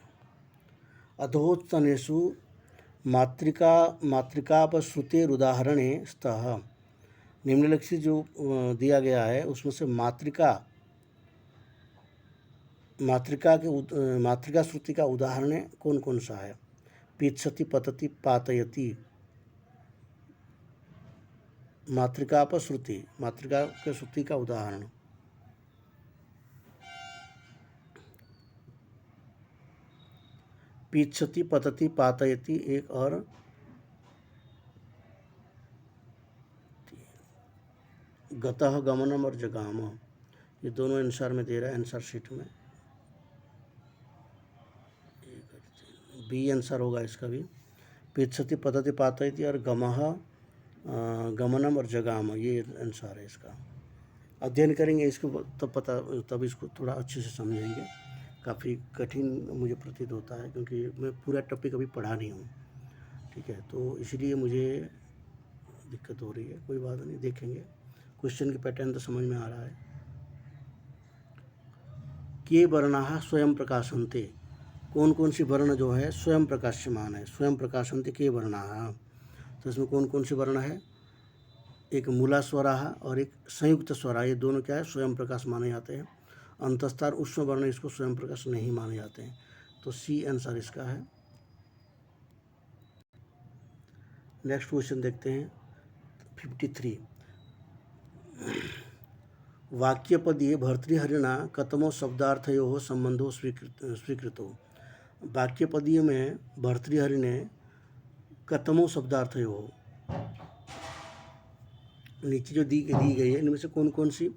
अधोत्तनेषु मातृकापश्रुतेरुदाहरणे स्तः, निम्नलिखित जो दिया गया है उसमें से मातृका श्रुति का उदाहरण कौन कौन सा है। पीत्सति पतति पातयति, मातृकापश्रुति, मातृका के श्रुति का उदाहरण। पीत्सति पतति पातयति एक, और गतः गमनम और जगाम, ये दोनों आंसर में दे रहा है, आंसर शीट में। बी आंसर होगा इसका भी, पीत्सति पतति पातयति और गमनम और जगाम, ये आंसर है इसका। अध्ययन करेंगे इसको तब इसको थोड़ा अच्छे से समझेंगे। काफ़ी कठिन मुझे प्रतीत होता है क्योंकि मैं पूरा टॉपिक अभी पढ़ा नहीं हूँ, ठीक है, तो इसलिए मुझे दिक्कत हो रही है। कोई बात नहीं, देखेंगे। क्वेश्चन की पैटर्न तो समझ में आ रहा है। के वर्णाः स्वयं प्रकाशन्ते, कौन कौन सी वर्ण जो है स्वयं प्रकाश्यमान है, स्वयं प्रकाशन्ते के वर्णाः, तो इसमें कौन कौन सी वर्ण है। एक मूला स्वराह और एक संयुक्त स्वराह, ये दोनों क्या है, स्वयं प्रकाश माने जाते हैं। अंतस्तार उष्ण वर्ण इसको स्वयं प्रकाश नहीं माने जाते हैं। तो सी आंसर इसका है। नेक्स्ट क्वेश्चन देखते हैं 53। वाक्यपदीय भर्तृहरिणा कतमो शब्दार्थयोः संबंधो स्वीकृतो। वाक्यपदीय में भर्तृहरि ने कतमो शब्दार्थयोः, नीचे जो दी गई है इनमें से कौन कौन सी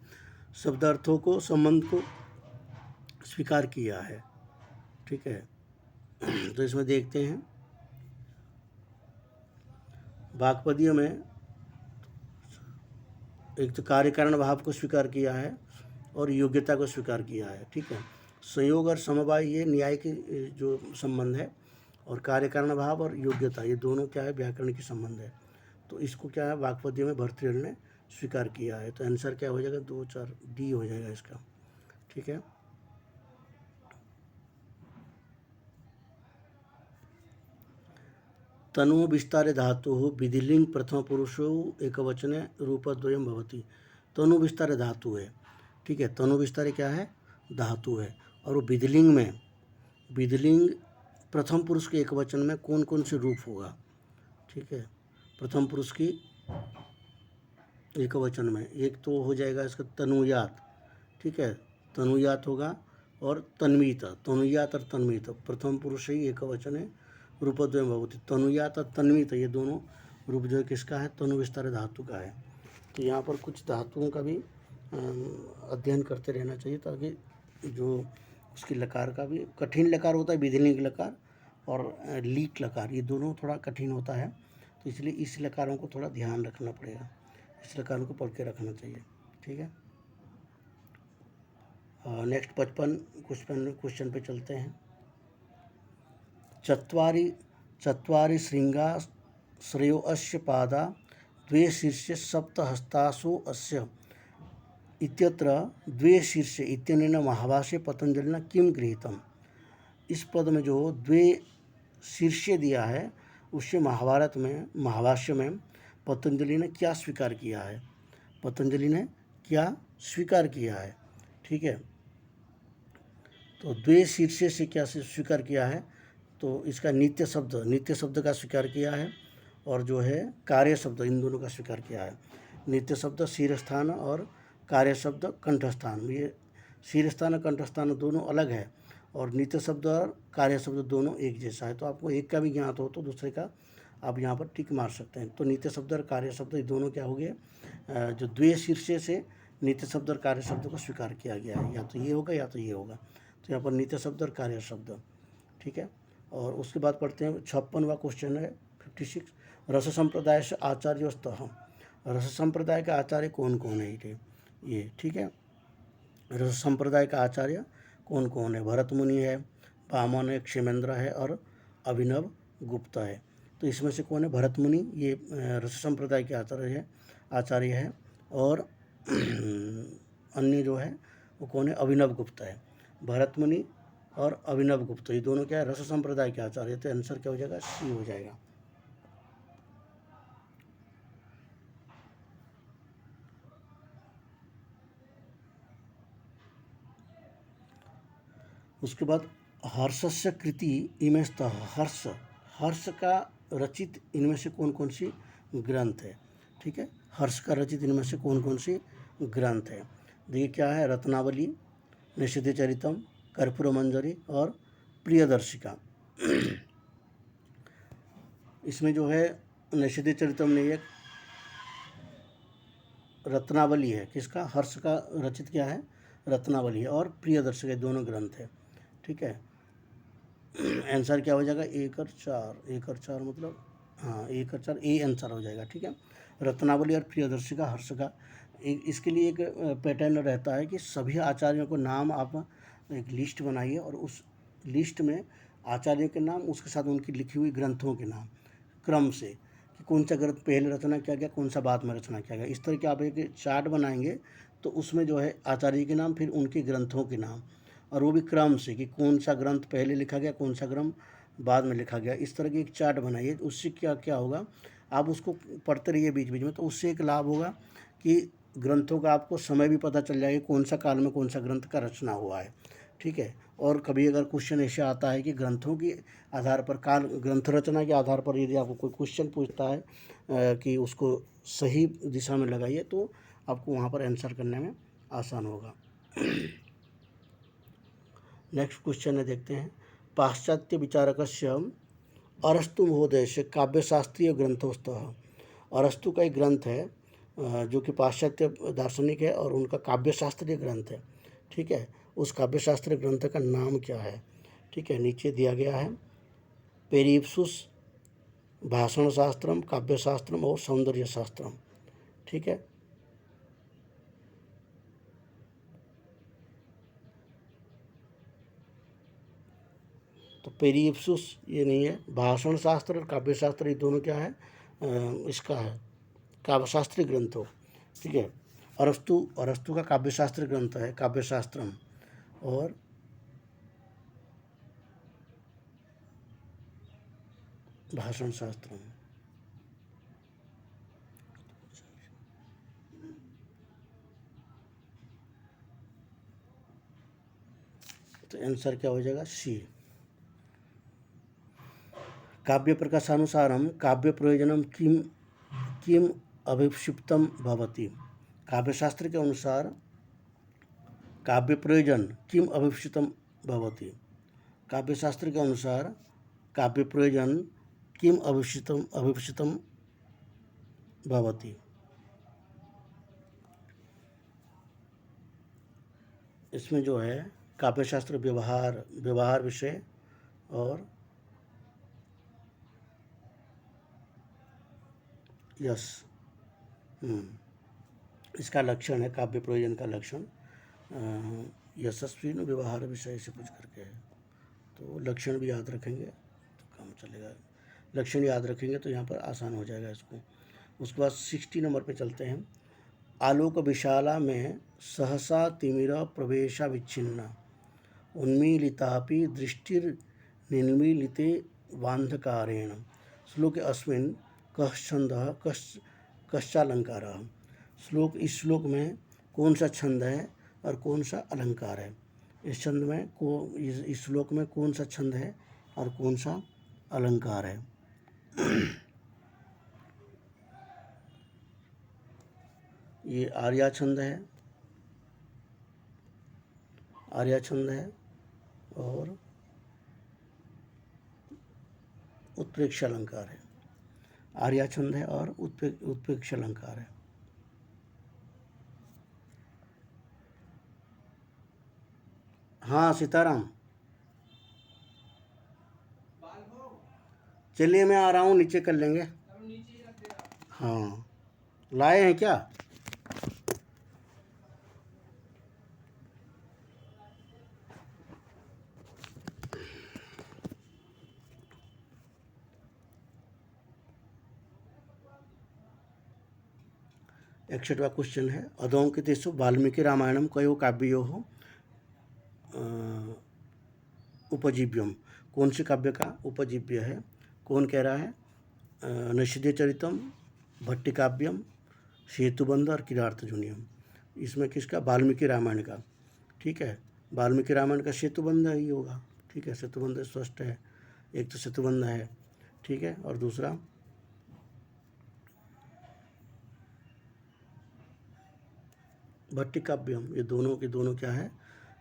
शब्दार्थों को संबंध को स्वीकार किया है। ठीक है, तो इसमें देखते हैं। वाक्पदीय में एक तो कार्य कारण भाव को स्वीकार किया है और योग्यता को स्वीकार किया है। ठीक है, संयोग और समवाय ये न्याय के जो संबंध है, और कार्य कारण भाव और योग्यता ये दोनों क्या है, व्याकरण के संबंध है। तो इसको क्या है, वाक्पदीय में भर्तृहरि ने स्वीकार किया है। तो आंसर क्या हो जाएगा, 2, 4 डी हो जाएगा इसका। ठीक है, तनु विस्तारे धातु विधिलिंग प्रथम पुरुषो एकवचने रूपद्वयम भवति। तनु विस्तारे धातु है। ठीक है, तनु विस्तारे क्या है, धातु है। और वो विधिलिंग में, विधिलिंग प्रथम पुरुष के एकवचन में कौन कौन से रूप होगा। ठीक है, प्रथम पुरुष की एकवचन में एक तो हो जाएगा इसका तनुयात। ठीक है, तनुयात होगा और तन्वीत, तनुयात और तन्वीत प्रथम पुरुष ही एकवचन है, रूपद्वयम भवति। तनुयात और तन्वीत ये दोनों रूप जो है किसका है, तनु विस्तार धातु का है। तो यहाँ पर कुछ धातुओं का भी अध्ययन करते रहना चाहिए, ताकि जो उसकी लकार का भी कठिन लकार होता है, विधिलिंग लकार और लीक लकार, ये दोनों थोड़ा कठिन होता है। तो इसलिए इस लकारों को थोड़ा ध्यान रखना पड़ेगा, इस लकारों को पढ़ के रखना चाहिए। ठीक है, नेक्स्ट 55 क्वेश्चन पे चलते हैं। चत्वारि श्रृंगा श्रेयो अस्य पादा द्वे शीर्षे सप्तहस्तासु अस्य इत्यत्र द्वे शीर्षे इत्यनेन महाभाष्ये पतंजलिना किम गृहीतम। इस पद में जो द्वे शीर्षे दिया है उससे महाभारत में, महाभाष्य में पतंजलि ने क्या स्वीकार किया है, पतंजलि ने क्या स्वीकार किया है। ठीक है, तो द्वे शीर्षे से क्या स्वीकार किया है, तो इसका नित्य शब्द का स्वीकार किया है, और जो है कार्य शब्द, इन दोनों का स्वीकार किया है। नित्य शब्द शीरस्थान और कार्य शब्द कंठस्थान, ये शीरस्थान और कंठस्थान दोनों अलग है, और नित्य शब्द और कार्य शब्द दोनों एक जैसा है। तो आपको एक का भी ज्ञात हो तो दूसरे का आप यहाँ पर टिक मार सकते हैं। तो नित्य शब्द और कार्य शब्द ये दोनों क्या हो गए, जो द्वे शीर्षे से नित्य शब्द और कार्य शब्द को स्वीकार किया गया है, या तो ये होगा या तो ये होगा। तो यहाँ पर नित्य शब्द और कार्य शब्द। ठीक है, और उसके बाद पढ़ते हैं 56वां क्वेश्चन है 56। रस संप्रदाय से आचार्यस्तः, रस संप्रदाय का आचार्य कौन कौन है ये। ठीक है, रस संप्रदाय का आचार्य कौन कौन है, भरत मुनि है, वामन है, क्षेमेंद्र है और अभिनव गुप्ता है। तो इसमें से कौन है, भरत मुनि ये रस संप्रदाय के आचार्य है, और अन्य जो है वो कौन है, अभिनव गुप्ता है। भरत मुनि और अभिनव गुप्ता ये दोनों क्या है, रस संप्रदाय के आचार्य। तो आंसर क्या हो जाएगा, सी हो जाएगा। उसके बाद हर्षस्य कृति इमे स्तः, हर्ष का रचित इनमें से कौन कौन सी ग्रंथ है। ठीक है, हर्ष का रचित इनमें से कौन कौन सी ग्रंथ है। देखिए क्या है, रत्नावली, निषिद्ध चरितम, कर्पूर मंजरी और प्रियदर्शिका। इसमें जो है निषिद्ध चरितम ने एक रत्नावली है, किसका, हर्ष का रचित क्या है, रत्नावली है, और प्रियदर्शिका दोनों ग्रंथ है। ठीक है, आंसर क्या हो जाएगा, 1 और 4 मतलब हाँ 1 और 4 ए आंसर हो जाएगा। ठीक है, रत्नावली और प्रियदर्शिका हर्ष का। इसके लिए एक पैटर्न रहता है कि सभी आचार्यों को नाम आप एक लिस्ट बनाइए, और उस लिस्ट में आचार्यों के नाम, उसके साथ उनकी लिखी हुई ग्रंथों के नाम क्रम से, कि कौन सा ग्रंथ पहले रचना किया गया, कौन सा बाद में रचना किया गया। इस तरह के आप एक चार्ट बनाएंगे तो उसमें जो है आचार्य के नाम, फिर उनके ग्रंथों के नाम, और वो भी क्रम से कि कौन सा ग्रंथ पहले लिखा गया, कौन सा ग्रंथ बाद में लिखा गया। इस तरह की एक चार्ट बनाइए। उससे क्या क्या होगा, आप उसको पढ़ते रहिए बीच बीच में, तो उससे एक लाभ होगा कि ग्रंथों का आपको समय भी पता चल जाएगा, कौन सा काल में कौन सा ग्रंथ का रचना हुआ है, ठीक है। और कभी अगर क्वेश्चन ऐसे आता है कि ग्रंथों के आधार पर, काल ग्रंथ रचना के आधार पर यदि आपको कोई क्वेश्चन पूछता है कि उसको सही दिशा में लगाइए, तो आपको वहाँ पर आंसर करने में आसान होगा। नेक्स्ट क्वेश्चन है, देखते हैं। पाश्चात्य विचारकस्य अरस्तु महोदयस्य काव्यशास्त्रीय ग्रंथोस्तः। अरस्तु का एक ग्रंथ है जो कि पाश्चात्य दार्शनिक है और उनका काव्यशास्त्रीय ग्रंथ है, ठीक है। उस काव्यशास्त्रीय ग्रंथ का नाम क्या है, ठीक है, नीचे दिया गया है। पेरिप्सुस भाषण शास्त्रम, काव्यशास्त्रम और सौंदर्य शास्त्रम, ठीक है। तो पेरिप्सुस ये नहीं है, भाषण शास्त्र और काव्य शास्त्र ये दोनों क्या है, इसका है काव्यशास्त्रीय ग्रंथ हो, ठीक है। अरस्तु का काव्यशास्त्र ग्रंथ है काव्यशास्त्रम, और भाषण शास्त्रम। तो आंसर क्या हो जाएगा, सी। काव्य प्रकाशानुसारम काव्य प्रयोजनम किम किम अभिक्षिप्तम भवति। काव्यशास्त्र के अनुसार काव्य प्रयोजन किम अभिक्षिप्तम भवति। काव्यशास्त्र के अनुसार काव्य प्रयोजन किम अभिक्षिप्तम भवति। इसमें जो है काव्यशास्त्र व्यवहार विषय और यस, इसका लक्षण है, काव्य प्रयोजन का लक्षण यशस्वी व्यवहार विषय से कुछ करके है। तो लक्षण भी याद रखेंगे तो काम चलेगा, लक्षण याद रखेंगे तो यहाँ पर आसान हो जाएगा इसको। उसके बाद 60 नंबर पे चलते हैं। आलोक विशाला में सहसा तिमिर प्रवेशा विच्छिन्ना उन्मीलितापि दृष्टिर्निन्मीलिते वान्धकारेण। श्लोक अस्मिन् कः छन्दः कश्चालंकारः। इस श्लोक में कौन सा छंद है और कौन सा अलंकार है। इस श्लोक में कौन सा छंद है और कौन सा अलंकार है। ये आर्या छंद है और उत्प्रेक्ष अलंकार है। आर्या छंद है और उत्प्रेक्ष अलंकार है। हाँ सीताराम, चलिए मैं आ रहा हूँ, नीचे कर लेंगे। हाँ, लाए हैं क्या? एकसठवां क्वेश्चन है। अधोंकितेषु वाल्मीकि रामायणम कयो काव्ययोः उपजीव्यम। कौन से काव्य का उपजीव्य है? कौन कह रहा है? नैषधीयचरितम, भट्टिकाव्यम, सेतुबंध और किरातार्जुनीयम। इसमें किसका? वाल्मीकि रामायण का, ठीक है। वाल्मीकि रामायण का सेतुबंध ही होगा, ठीक है। सेतुबंध स्पष्ट है, एक तो सेतुबंध है, ठीक है, और दूसरा भट्टिकाव्यम। ये दोनों के दोनों क्या है?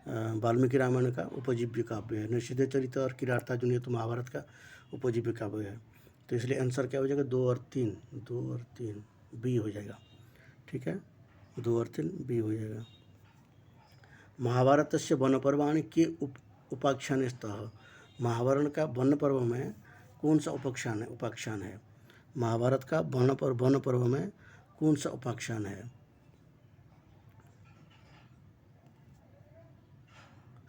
वाल्मीकि रामायण का उपजीव्य काव्य है। नृसिंहचरित और किरातार्जुनीय तो महाभारत का उपजीव्य काव्य है। तो इसलिए आंसर क्या हो जाएगा? 2 और 3 बी हो जाएगा, ठीक है। 2 और 3 बी हो जाएगा। महाभारत से वन पर्वाणि के उपाख्यान स्तः। महाभारत का वन पर्व में कौन सा उपाख्यान है? महाभारत का वन पर्व में कौन सा उपाख्यान है?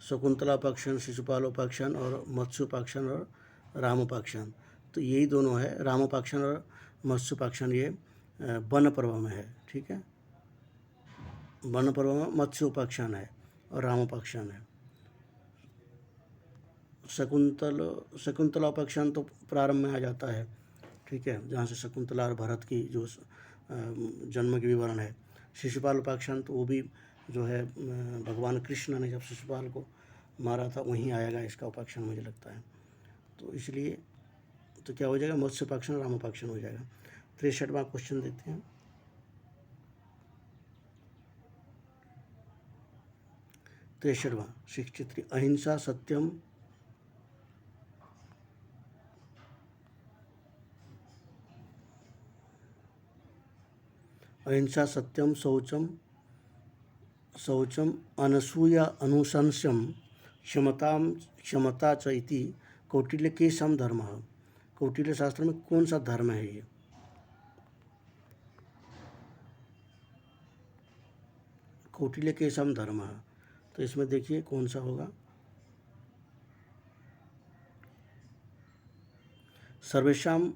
शकुंतला उपाख्यान, शिशुपाल उपाख्यान और मत्स्य उपाख्यान और राम उपाख्यान। तो यही दोनों है, राम उपाख्यान और मत्स्य उपाख्यान, ये वन पर्व में है, ठीक है। वन पर्व में मत्स्य उपाख्यान है और राम उपाख्यान है। शकुंतला उपाख्यान तो प्रारंभ में आ जाता है, ठीक है, जहाँ से शकुंतला और भरत की जो जन्म के विवरण है। शिशुपाल उपाख्यान तो वो भी जो है भगवान कृष्ण ने जब शिशुपाल को मारा था वहीं आएगा इसका उपाख्यान मुझे लगता है। तो इसलिए तो क्या हो जाएगा, मत्स्य उपाख्यान राम उपाख्यान हो जाएगा। 63वां क्वेश्चन देखते हैं। 63वां 63 अहिंसा सत्यम अहिंसा सत्यम शौचम अनसूया अनुशंस्यम क्षमता च इति कौटिल्य केशम धर्म। कौटिल्य शास्त्र में कौन सा धर्म है ये? कौटिल्य केशम धर्म। तो इसमें देखिए कौन सा होगा। सर्वेशम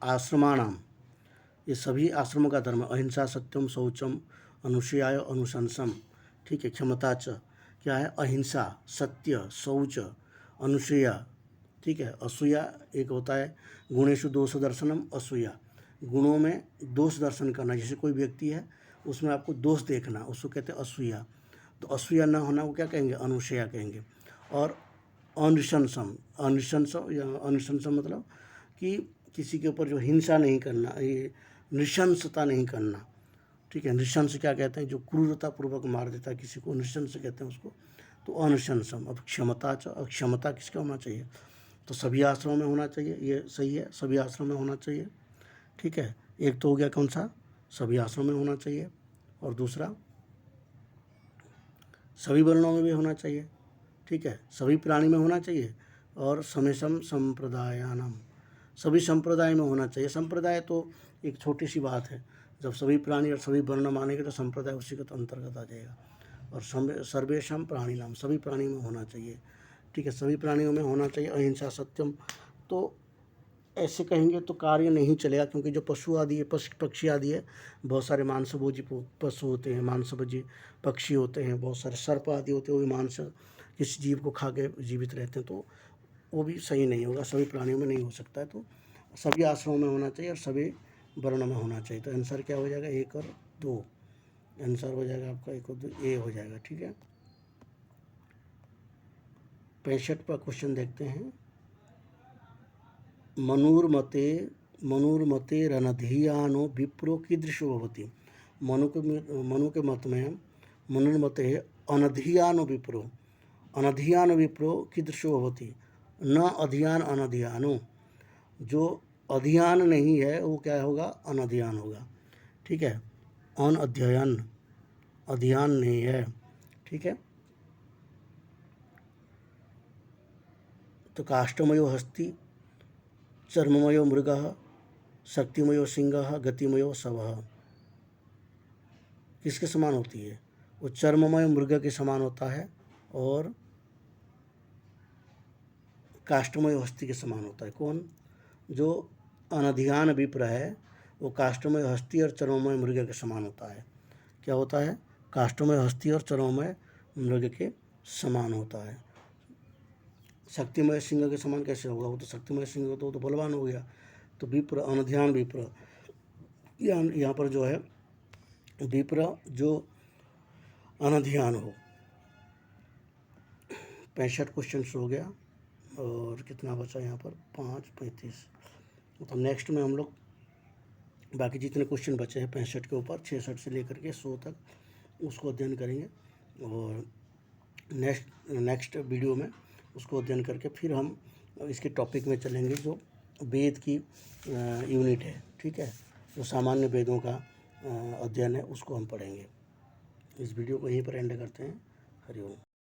आश्रमाणाम, ये सभी आश्रमों का धर्म। अहिंसा सत्यम शौचम अनुसूया अनुशंसम, ठीक है। क्षमता च क्या है, अहिंसा सत्य शौच अनुसूया, ठीक है। असूया एक होता है गुणेषु दोष दर्शनम, असूया गुणों में दोष दर्शन करना। जैसे कोई व्यक्ति है उसमें आपको दोष देखना, उसको कहते हैं असूया। तो असूया न होना वो क्या कहेंगे, अनुसूया कहेंगे। और अनुशंसम, अनुशंसम मतलब कि किसी के ऊपर जो हिंसा नहीं करना, ये नृशंसता नहीं करना, ठीक है। नृशंस क्या कहते हैं, जो क्रूरतापूर्वक मार देता है किसी को, नृशंस कहते हैं उसको। तो अनुशंसम। अब क्षमता क्षमता किसका होना चाहिए, तो सभी आश्रमों में होना चाहिए, ये सही है, सभी आश्रमों में होना चाहिए, ठीक है। एक तो हो गया कौन सा, सभी आश्रमों में होना चाहिए, और दूसरा सभी वर्णों में भी होना चाहिए, ठीक है। सभी प्राणी में होना चाहिए, और समेशम संप्रदायानाम, सभी संप्रदाय में होना चाहिए। संप्रदाय तो एक छोटी सी बात है, जब सभी प्राणी और सभी वर्ण मानेंगे तो संप्रदाय उसी के तो अंतर्गत आ जाएगा। और सर्वेशम प्राणी नाम, सभी प्राणी में होना चाहिए, ठीक है। सभी प्राणियों में होना चाहिए। अहिंसा सत्यम, तो ऐसे कहेंगे तो कार्य नहीं चलेगा, क्योंकि जो पशु आदि है, पक्षी आदि है, बहुत सारे मांसभोजी पशु होते हैं, मांसभोजी पक्षी होते हैं, बहुत सारे सर्प आदि होते हैं, वो भी मांस किसी जीव को खा के जीवित रहते हैं, तो वो भी सही नहीं होगा, सभी प्राणियों में नहीं हो सकता है। तो सभी आश्रमों में होना चाहिए और सभी वर्णों में होना चाहिए। तो आंसर क्या हो जाएगा, 1 और 2। आंसर हो जाएगा आपका 1 और 2, ए हो जाएगा, ठीक है। 65वां क्वेश्चन देखते हैं। मनुर्मते रणधियानो विप्रो कीदृशो भवति। मनु के मत में मनुर्मते अनधियानो विप्रो, अनधियानो विप्रो कीदृशो भवति। न अधियान अनधियानो, जो अधियान नहीं है वो क्या होगा, अनधियान होगा, ठीक है। अनअध्ययन, अधियान नहीं है, ठीक है। तो काष्ठमयो हस्ति, चर्ममयो मृगः, शक्तिमयो सिंहः, गतिमयो शवः, किसके समान होती है, वो चर्ममय मृग के समान होता है, और काष्ठमय हस्ती के समान होता है। कौन, जो अनधियान विप्र है वो काष्ठमय हस्ती और चर्ममय मृग के समान होता है। क्या होता है, काष्ठमय हस्ती और चर्ममय मृग के समान होता है। शक्तिमय सिंह के समान कैसे होगा, वो तो शक्तिमय सिंह हो तो वो तो बलवान हो गया। तो विप्र, अनधियान विप्र, यहाँ पर जो है विप्र जो अनधियान हो। 65 क्वेश्चन हो गया, और कितना बचा यहाँ पर, 5:35। तो नेक्स्ट में हम लोग बाकी जितने क्वेश्चन बचे हैं 65 के ऊपर, 66 से लेकर के 100 तक, उसको अध्ययन करेंगे। और नेक्स्ट वीडियो में उसको अध्ययन करके फिर हम इसके टॉपिक में चलेंगे, जो वेद की यूनिट है, ठीक है। जो सामान्य वेदों का अध्ययन है उसको हम पढ़ेंगे। इस वीडियो को यहीं पर एंड करते हैं। हरि ओम।